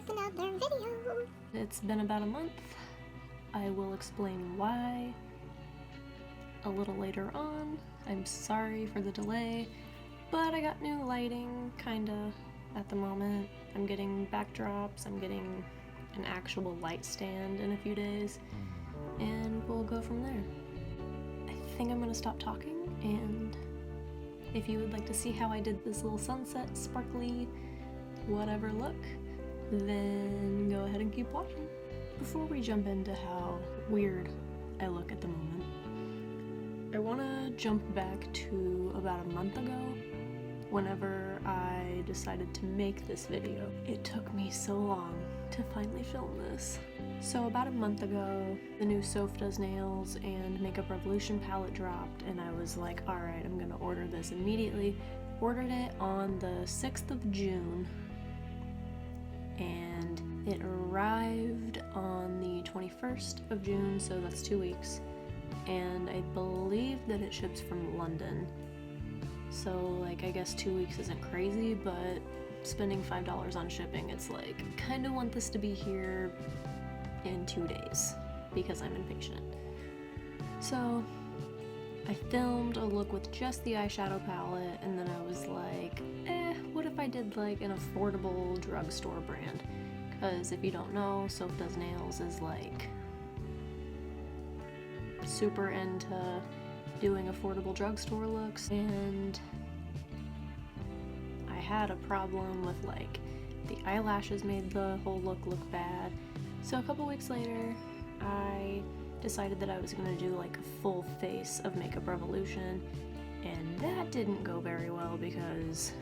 with another video. It's been about a month. I will explain why a little later on. I'm sorry for the delay, but I got new lighting, kinda, at the moment. I'm getting backdrops, I'm getting an actual light stand in a few days, and we'll go from there. I think I'm gonna stop talking, and if you would like to see how I did this little sunset, sparkly, whatever look, then go ahead and keep watching. Before we jump into how weird I look at the moment, I want to jump back to about a month ago, whenever I decided to make this video. It took me so long to finally film this. So about a month ago, the new Soph Does Nails and Makeup Revolution palette dropped, and I was like, alright, I'm gonna order this immediately. Ordered it on the 6th of June, and it arrived on the 21st of June, so that's 2 weeks. And I believe that it ships from London. So, like, I guess 2 weeks isn't crazy, but spending $5 on shipping, it's like, kinda want this to be here in 2 days, because I'm impatient. So, I filmed a look with just the eyeshadow palette, and then I was like, what if I did like an affordable drugstore brand? Because if you don't know, Soph Does Nails is like super into doing affordable drugstore looks, and I had a problem with like the eyelashes made the whole look bad. So a couple weeks later, I decided that I was gonna do like a full face of Makeup Revolution, and that didn't go very well because,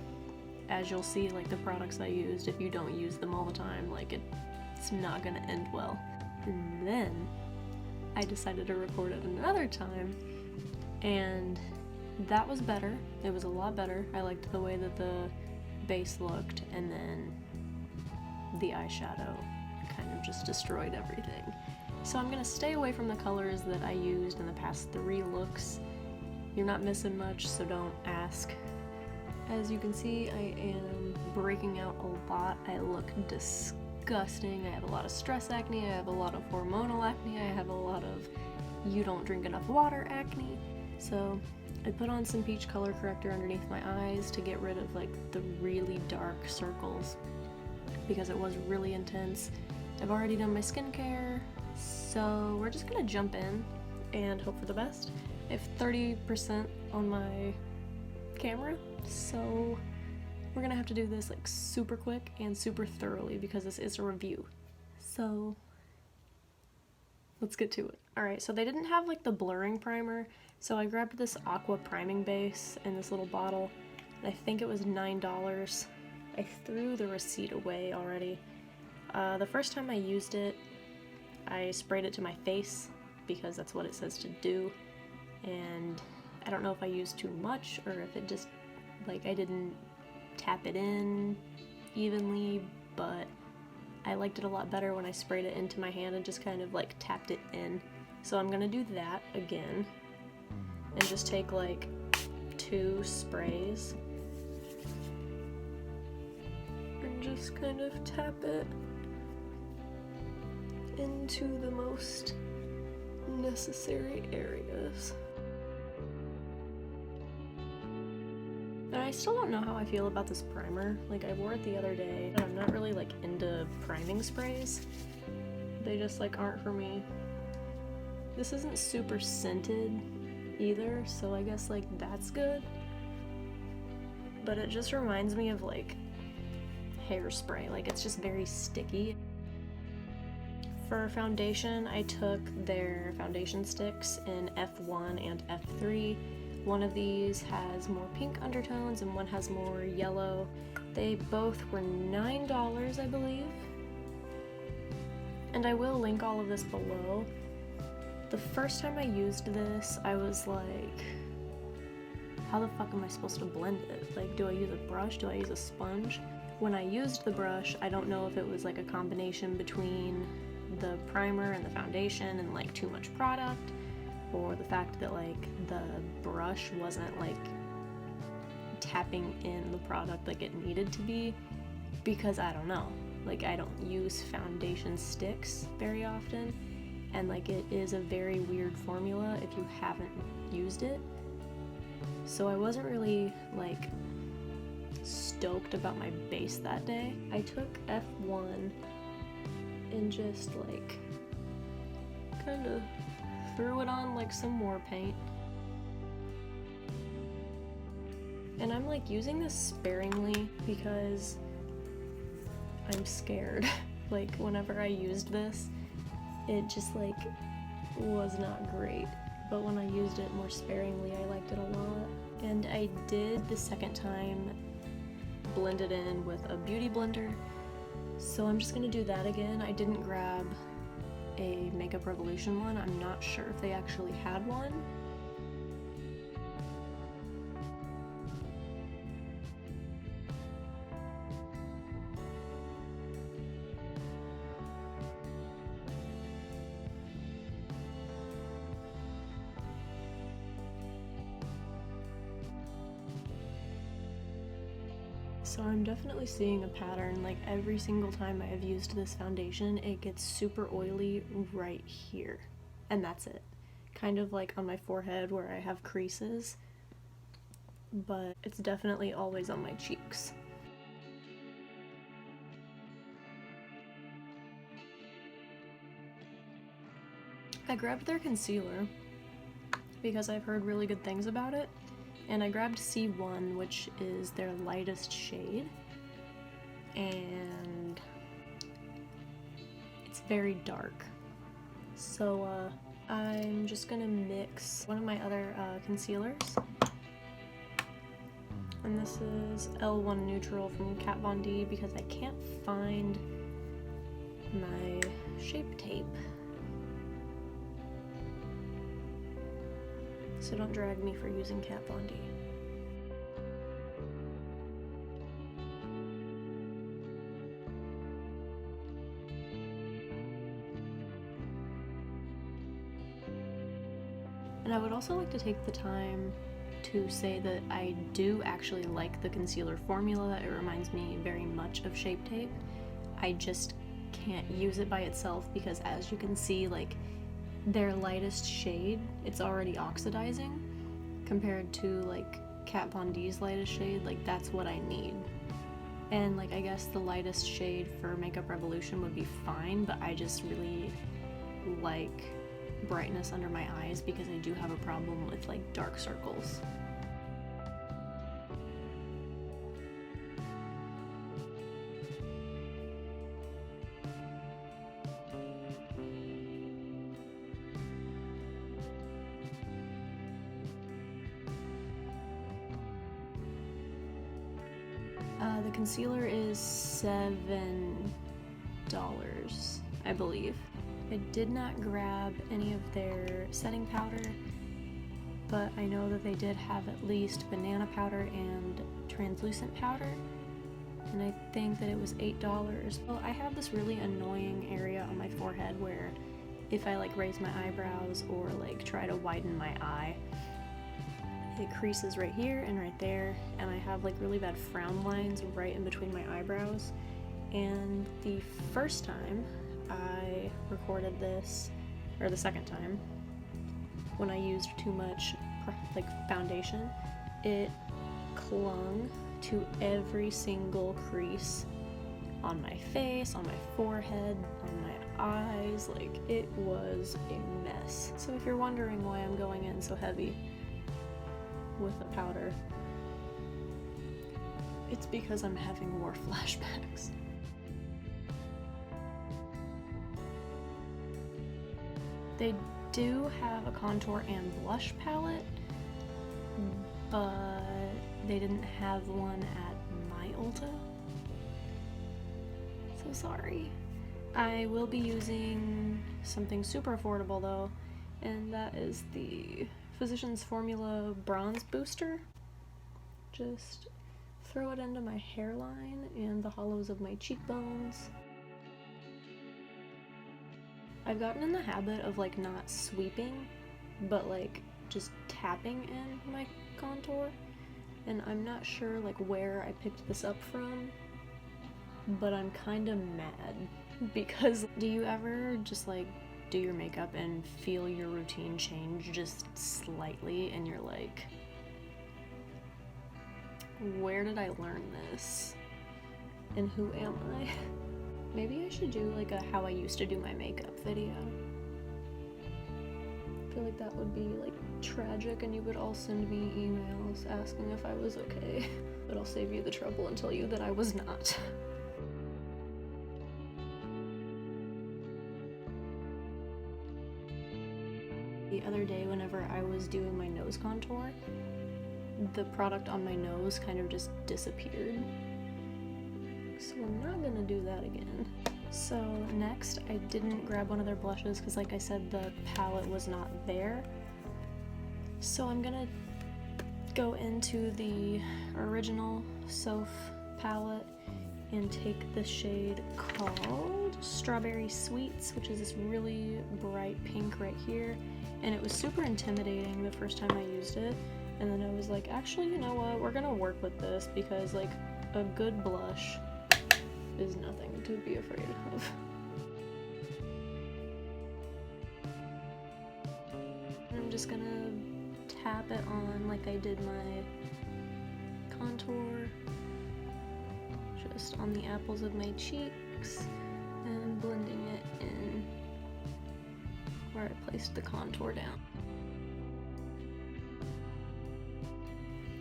as you'll see, like the products I used, if you don't use them all the time, like it's not gonna end well. And then I decided to record it another time, and that was better. It was a lot better. I liked the way that the base looked, and then the eyeshadow kind of just destroyed everything. So I'm gonna stay away from the colors that I used in the past 3 looks. You're not missing much, so don't ask. As you can see, I am breaking out a lot. I look disgusting. I have a lot of stress acne, I have a lot of hormonal acne, I have a lot of you don't drink enough water acne. So I put on some peach color corrector underneath my eyes to get rid of like the really dark circles, because it was really intense. I've already done my skincare, so we're just gonna jump in and hope for the best. I have 30% on my camera, so we're gonna have to do this like super quick and super thoroughly because this is a review. So let's get to it. Alright, so they didn't have like the blurring primer, so I grabbed this aqua priming base in this little bottle, and I think it was $9. I threw the receipt away already. The first time I used it, I sprayed it to my face because that's what it says to do, and I don't know if I used too much or if it just, like, I didn't tap it in evenly, but I liked it a lot better when I sprayed it into my hand and just kind of like tapped it in. So I'm gonna do that again and just take like 2 sprays and just kind of tap it into the most necessary areas. And I still don't know how I feel about this primer. Like, I wore it the other day, and I'm not really like into priming sprays. They just like aren't for me. This isn't super scented either, so I guess like that's good. But it just reminds me of like hairspray. Like, it's just very sticky. For foundation, I took their foundation sticks in F1 and F3. One of these has more pink undertones and one has more yellow. They both were $9, I believe. And I will link all of this below. The first time I used this, I was like, how the fuck am I supposed to blend it? Like, do I use a brush? Do I use a sponge? When I used the brush, I don't know if it was like a combination between the primer and the foundation and like too much product, or the fact that like the brush wasn't like tapping in the product like it needed to be, because I don't know. Like, I don't use foundation sticks very often, and like it is a very weird formula if you haven't used it. So I wasn't really like stoked about my base that day. I took F1 and just like kind of threw it on like some war paint. And I'm like using this sparingly because I'm scared. Like whenever I used this, it just like was not great. But when I used it more sparingly, I liked it a lot. And I did the second time blend it in with a beauty blender. So I'm just gonna do that again. I didn't grab a Makeup Revolution one. I'm not sure if they actually had one. So I'm definitely seeing a pattern. Like every single time I have used this foundation, it gets super oily right here. And that's it. Kind of like on my forehead where I have creases, but it's definitely always on my cheeks. I grabbed their concealer because I've heard really good things about it. And I grabbed C1, which is their lightest shade, and it's very dark. So I'm just gonna mix one of my other concealers, and this is L1 Neutral from Kat Von D because I can't find my Shape Tape. So don't drag me for using Kat Von D. And I would also like to take the time to say that I do actually like the concealer formula. It reminds me very much of Shape Tape. I just can't use it by itself because, as you can see, like their lightest shade, it's already oxidizing compared to like Kat Von D's lightest shade. Like that's what I need. And like I guess the lightest shade for Makeup Revolution would be fine, but I just really like brightness under my eyes because I do have a problem with like dark circles. The concealer is $7, I believe. I did not grab any of their setting powder, but I know that they did have at least banana powder and translucent powder, and I think that it was $8. Well, I have this really annoying area on my forehead where if I like raise my eyebrows or like try to widen my eye, it creases right here and right there, and I have like really bad frown lines right in between my eyebrows. And the first time I recorded this, or the second time, when I used too much like foundation, it clung to every single crease on my face, on my forehead, on my eyes. Like it was a mess. So if you're wondering why I'm going in so heavy with the powder, it's because I'm having war flashbacks. They do have a contour and blush palette, but they didn't have one at my Ulta. So sorry. I will be using something super affordable though, and that is the Physicians Formula Bronze Booster. Just throw it into my hairline and the hollows of my cheekbones. I've gotten in the habit of like not sweeping, but like just tapping in my contour, and I'm not sure like where I picked this up from, but I'm kind of mad because do you ever just like do your makeup and feel your routine change just slightly and you're like, where did I learn this? And who am I? Maybe I should do like a how I used to do my makeup video. I feel like that would be like tragic and you would all send me emails asking if I was okay. But I'll save you the trouble and tell you that I was not. The other day whenever I was doing my nose contour, the product on my nose kind of just disappeared. So I'm not gonna do that again. So next, I didn't grab one of their blushes because like I said, the palette was not there. So I'm gonna go into the original Soph palette and take the shade called Strawberry Sweets, which is this really bright pink right here. And it was super intimidating the first time I used it. And then I was like, actually, you know what? We're gonna work with this because like a good blush is nothing to be afraid of. I'm just gonna tap it on like I did my contour, just on the apples of my cheeks and blending it in where I placed the contour down.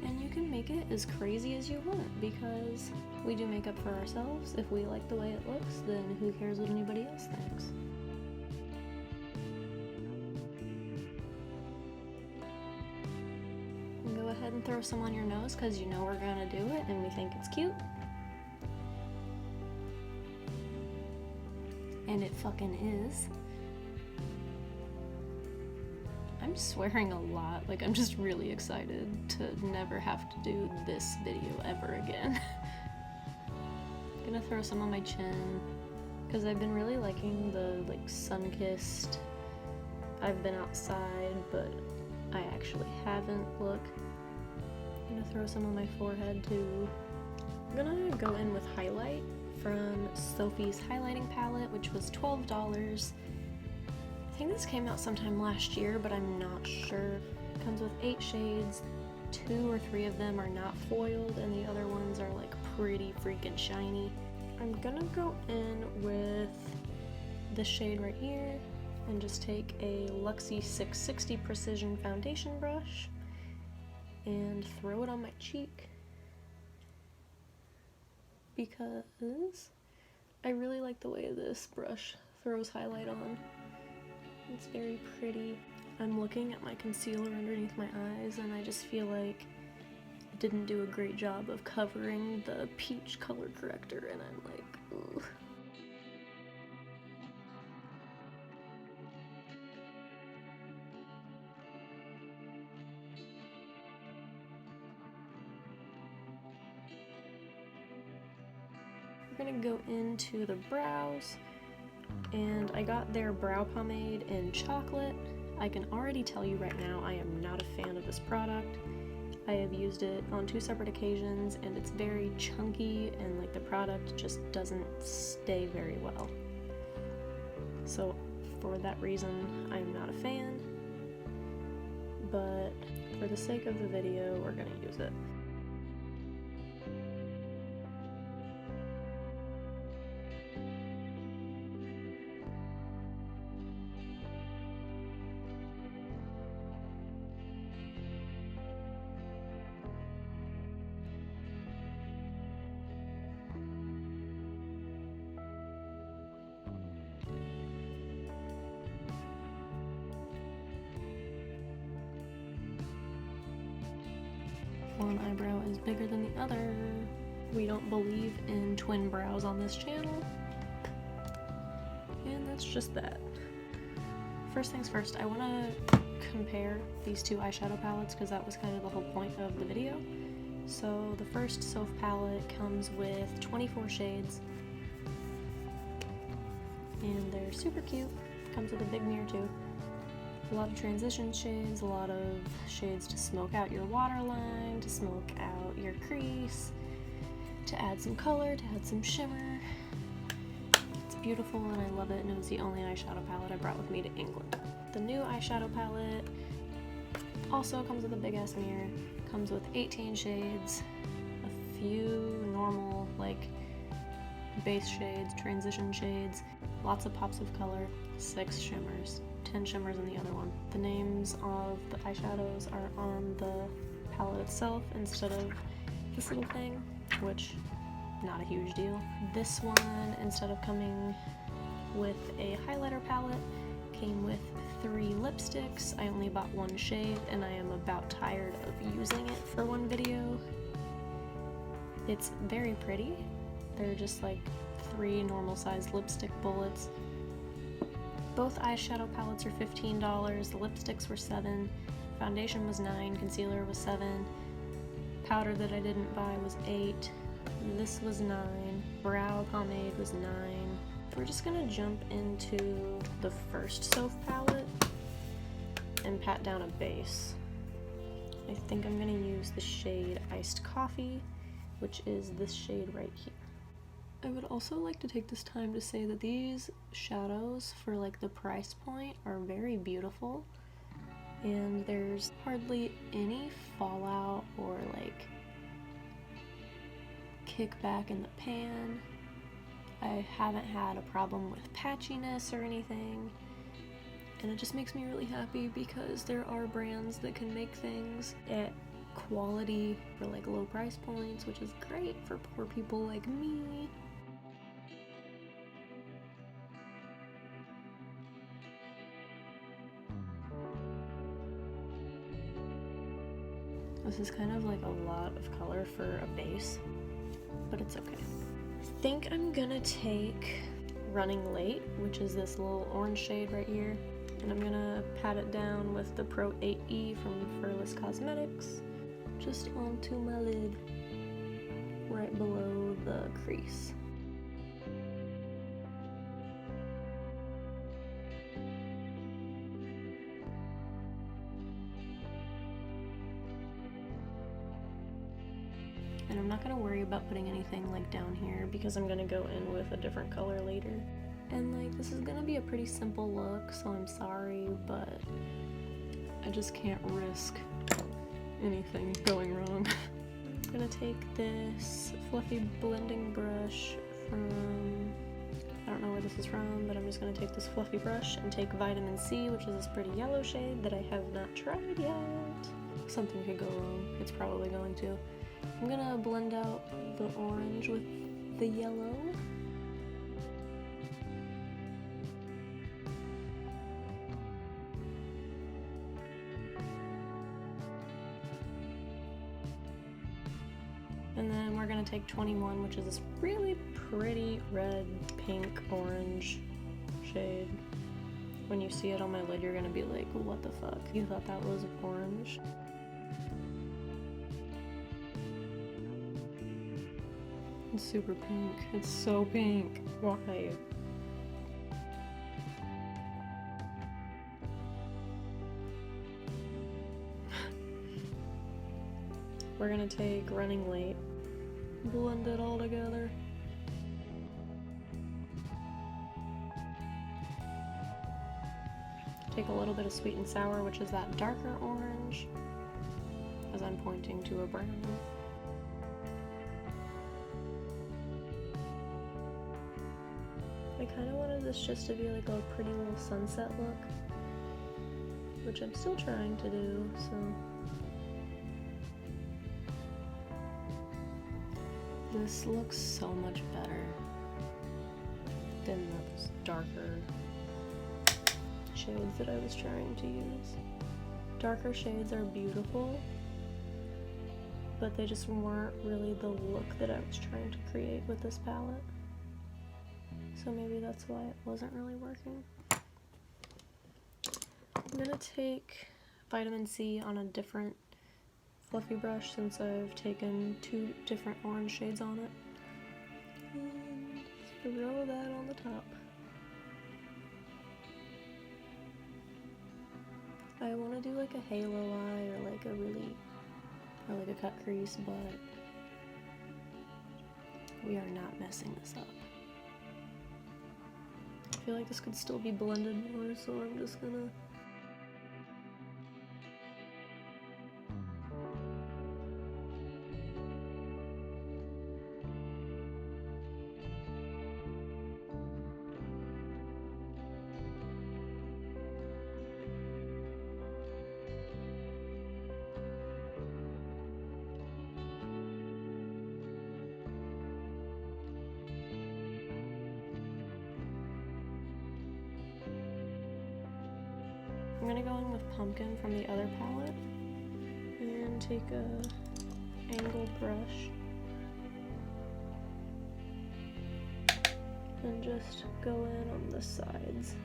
And you can make it as crazy as you want because we do makeup for ourselves. If we like the way it looks, then who cares what anybody else thinks? And go ahead and throw some on your nose because you know we're gonna do it and we think it's cute. And it fucking is. I'm swearing a lot, like I'm just really excited to never have to do this video ever again. I'm gonna throw some on my chin, because I've been really liking the like sun-kissed, I've been outside, but I actually haven't look. I'm gonna throw some on my forehead too. I'm gonna go in with highlight from Sophie's highlighting palette, which was $12. I think this came out sometime last year, but I'm not sure. It comes with 8 shades. 2 or 3 of them are not foiled, and the other ones are like pretty freaking shiny. I'm gonna go in with this shade right here and just take a Luxie 660 Precision Foundation brush and throw it on my cheek because I really like the way this brush throws highlight on. It's very pretty. I'm looking at my concealer underneath my eyes and I just feel like I didn't do a great job of covering the peach color corrector and I'm like, ugh. We're gonna go into the brows. And I got their brow pomade in chocolate. I can already tell you right now I am not a fan of this product. I have used it on 2 separate occasions and it's very chunky and like the product just doesn't stay very well. So for that reason I'm not a fan, but for the sake of the video we're gonna use it. One eyebrow is bigger than the other. We don't believe in twin brows on this channel. And that's just that. First things first, I want to compare these 2 eyeshadow palettes because that was kind of the whole point of the video. So the first Soph palette comes with 24 shades. And they're super cute. Comes with a big mirror too. A lot of transition shades, a lot of shades to smoke out your waterline, to smoke out your crease, to add some color, to add some shimmer. It's beautiful and I love it, and it was the only eyeshadow palette I brought with me to England. The new eyeshadow palette also comes with a big ass mirror, comes with 18 shades, a few normal like base shades, transition shades, lots of pops of color, 6 shimmers, 10 shimmers in the other one. The names of the eyeshadows are on the palette itself instead of this little thing, which not a huge deal. This one, instead of coming with a highlighter palette, came with 3 lipsticks. I only bought 1 shade and I am about tired of using it for one video. It's very pretty. They're just like 3 normal sized lipstick bullets. Both eyeshadow palettes are $15. The lipsticks were $7, foundation was $9, concealer was $7, powder that I didn't buy was $8, this was $9, brow pomade was $9. We're just gonna jump into the first Soph palette and pat down a base. I think I'm gonna use the shade Iced Coffee, which is this shade right here. I would also like to take this time to say that these shadows for like the price point are very beautiful, and there's hardly any fallout or like kickback in the pan. I haven't had a problem with patchiness or anything, and it just makes me really happy because there are brands that can make things at quality for like low price points, which is great for poor people like me. This is kind of like a lot of color for a base, but it's okay. I think I'm gonna take Running Late, which is this little orange shade right here, and I'm gonna pat it down with the Pro 8E from Furless Cosmetics, just onto my lid, right below the crease. And I'm not going to worry about putting anything like down here because I'm going to go in with a different color later. And like this is going to be a pretty simple look, so I'm sorry, but I just can't risk anything going wrong. I'm going to take this fluffy blending brush from, I don't know where this is from, but I'm just going to take this fluffy brush and take Vitamin C, which is this pretty yellow shade that I have not tried yet. Something could go wrong. It's probably going to. I'm gonna blend out the orange with the yellow. And then we're gonna take 21, which is this really pretty red, pink, orange shade. When you see it on my lid, you're gonna be like, what the fuck? You thought that was orange? It's super pink. It's so pink. Why? We're gonna take Running Late, blend it all together. Take a little bit of Sweet and Sour, which is that darker orange, as I'm pointing to a brown. I kind of wanted this just to be like a pretty little sunset look, which I'm still trying to do, so. This looks so much better than those darker shades that I was trying to use. Darker shades are beautiful, but they just weren't really the look that I was trying to create with this palette. So maybe that's why it wasn't really working. I'm gonna take Vitamin C on a different fluffy brush since I've taken 2 different orange shades on it. And throw that on the top. I want to do like a halo eye or like a cut crease, but We are not messing this up. I feel like this could still be blended more, so I'm just gonna... I'm gonna go in with Pumpkin from the other palette and take a angled brush and just go in on the sides.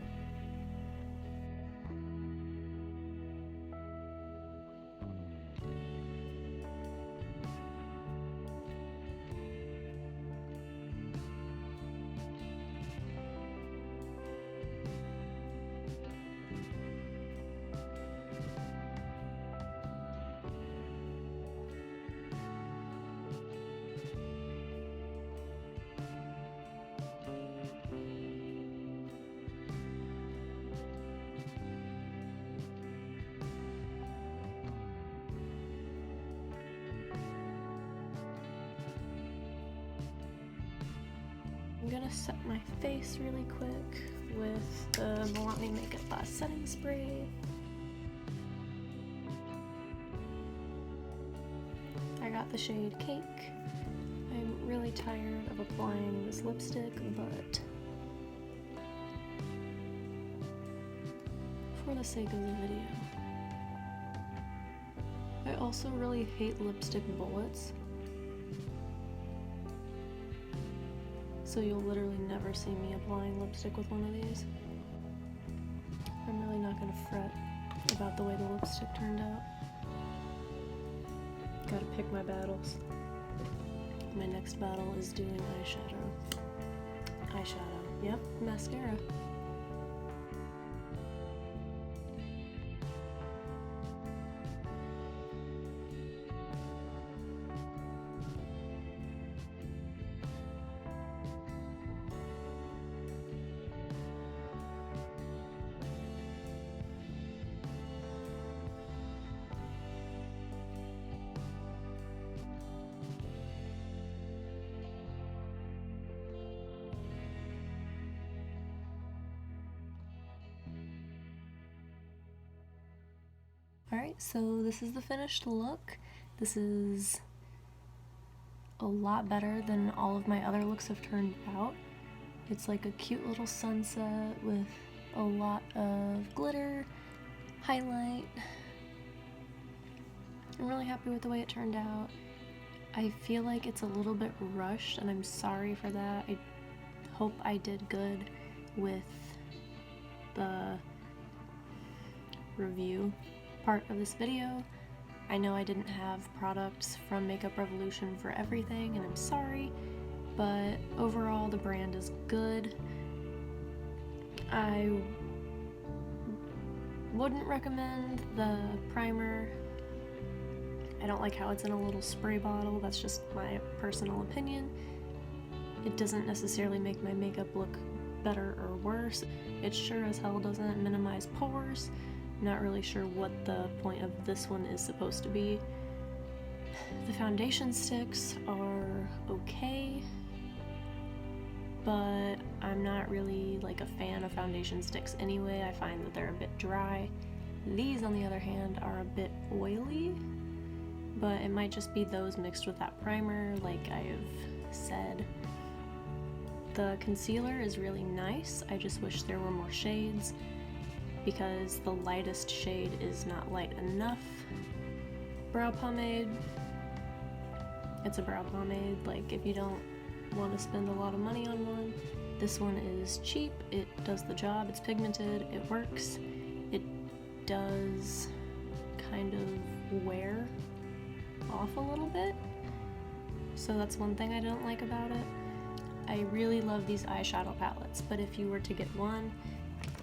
I'm gonna set my face really quick with the Milani Makeup Glass Setting Spray. I got the shade Cake. I'm really tired of applying this lipstick, but for the sake of the video. I also really hate lipstick bullets. So you'll literally never see me applying lipstick with one of these. I'm really not gonna fret about the way the lipstick turned out. Gotta pick my battles. My next battle is doing eyeshadow. Eyeshadow, yep, mascara. Alright, so this is the finished look. This is a lot better than all of my other looks have turned out. It's like a cute little sunset with a lot of glitter, highlight. I'm really happy with the way it turned out. I feel like it's a little bit rushed, and I'm sorry for that. I hope I did good with the review part of this video. I know I didn't have products from Makeup Revolution for everything, and I'm sorry, but overall the brand is good. I wouldn't recommend the primer. I don't like how it's in a little spray bottle. That's just my personal opinion. It doesn't necessarily make my makeup look better or worse. It sure as hell doesn't minimize pores. Not really sure what the point of this one is supposed to be. The foundation sticks are okay, but I'm not really like a fan of foundation sticks anyway. I find that they're a bit dry. These, on the other hand, are a bit oily, but it might just be those mixed with that primer, like I've said. The concealer is really nice. I just wish there were more shades, because the lightest shade is not light enough. Brow pomade. It's a brow pomade. Like, if you don't want to spend a lot of money on one, this one is cheap. It does the job. It's pigmented. It works. It does kind of wear off a little bit. So that's one thing I don't like about it. I really love these eyeshadow palettes, but if you were to get one,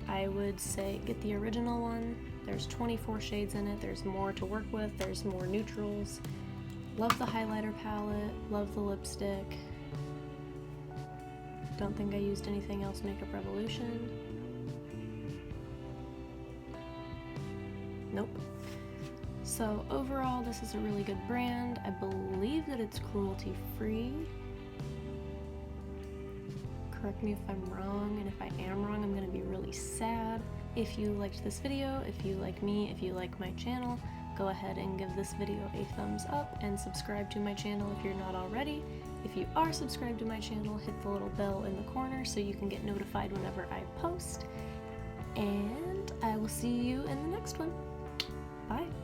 I would say get the original one. There's 24 shades in it. There's more to work with. There's more neutrals. Love the highlighter palette. Love the lipstick. don't think I used anything else Makeup Revolution. Nope. So overall, this is a really good brand. I believe that it's cruelty-free. Correct me if I'm wrong, and if I am wrong, I'm gonna be really sad. If you liked this video, if you like me, if you like my channel, go ahead and give this video a thumbs up and subscribe to my channel if you're not already. If you are subscribed to my channel, hit the little bell in the corner so you can get notified whenever I post. And I will see you in the next one. Bye.